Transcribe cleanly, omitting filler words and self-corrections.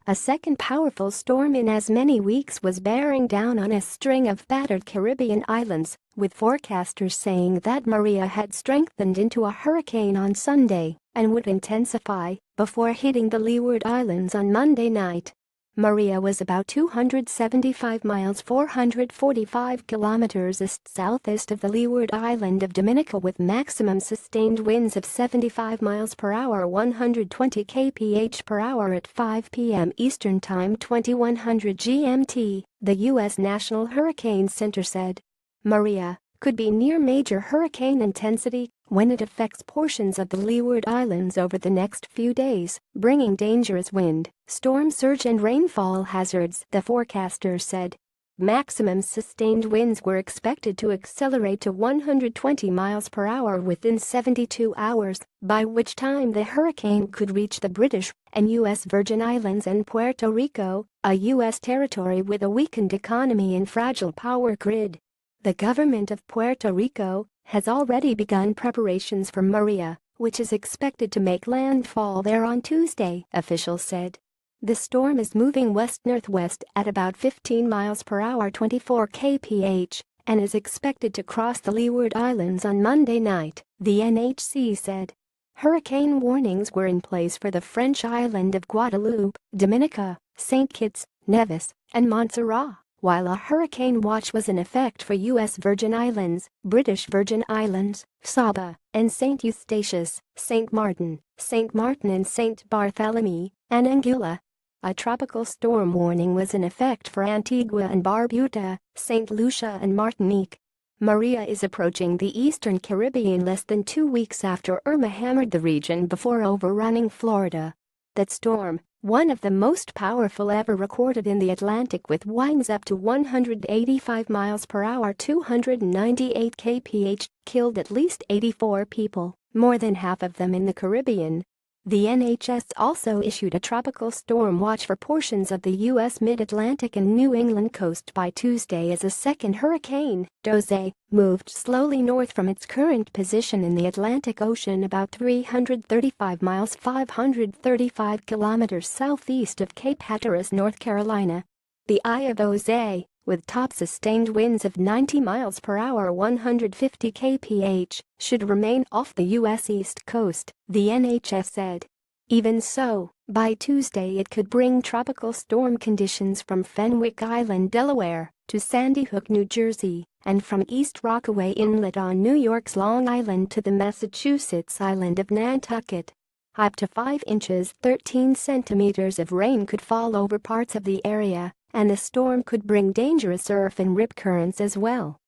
A second powerful storm in as many weeks was bearing down on a string of battered Caribbean islands, with forecasters saying that Maria had strengthened into a hurricane on Sunday and would intensify before hitting the Leeward Islands on Monday night. Maria was about 275 miles 445 kilometers east-southeast of the Leeward Island of Dominica with maximum sustained winds of 75 miles per hour 120 kph per hour at 5 p.m. Eastern Time 2100 GMT, the U.S. National Hurricane Center said. Maria could be near major hurricane intensity when it affects portions of the Leeward Islands over the next few days, bringing dangerous wind, storm surge and rainfall hazards, the forecaster said. Maximum sustained winds were expected to accelerate to 120 miles per hour within 72 hours, by which time the hurricane could reach the British and U.S. Virgin Islands and Puerto Rico, a U.S. territory with a weakened economy and fragile power grid. The government of Puerto Rico has already begun preparations for Maria, which is expected to make landfall there on Tuesday, officials said. The storm is moving west-northwest at about 15 miles per hour 24 kph and is expected to cross the Leeward Islands on Monday night, the NHC said. Hurricane warnings were in place for the French island of Guadeloupe, Dominica, St. Kitts, Nevis, and Montserrat, while a hurricane watch was in effect for U.S. Virgin Islands, British Virgin Islands, Saba, and St. Eustatius, St. Martin and St. Barthélemy, and Anguilla. A tropical storm warning was in effect for Antigua and Barbuda, St. Lucia and Martinique. Maria is approaching the eastern Caribbean less than 2 weeks after Irma hammered the region before overrunning Florida. That storm, one of the most powerful ever recorded in the Atlantic with winds up to 185 miles per hour 298 kph, killed at least 84 people, more than half of them in the Caribbean. The NHS also issued a tropical storm watch for portions of the U.S. mid-Atlantic and New England coast by Tuesday as a second hurricane, Jose, moved slowly north from its current position in the Atlantic Ocean about 335 miles 535 kilometers southeast of Cape Hatteras, North Carolina. The eye of Jose, with top sustained winds of 90 miles per hour 150 kph, should remain off the U.S. East Coast, the NHS said. Even so, by Tuesday it could bring tropical storm conditions from Fenwick Island, Delaware, to Sandy Hook, New Jersey, and from East Rockaway Inlet on New York's Long Island to the Massachusetts island of Nantucket. Up to 5 inches 13 centimeters of rain could fall over parts of the area, and the storm could bring dangerous surf and rip currents as well.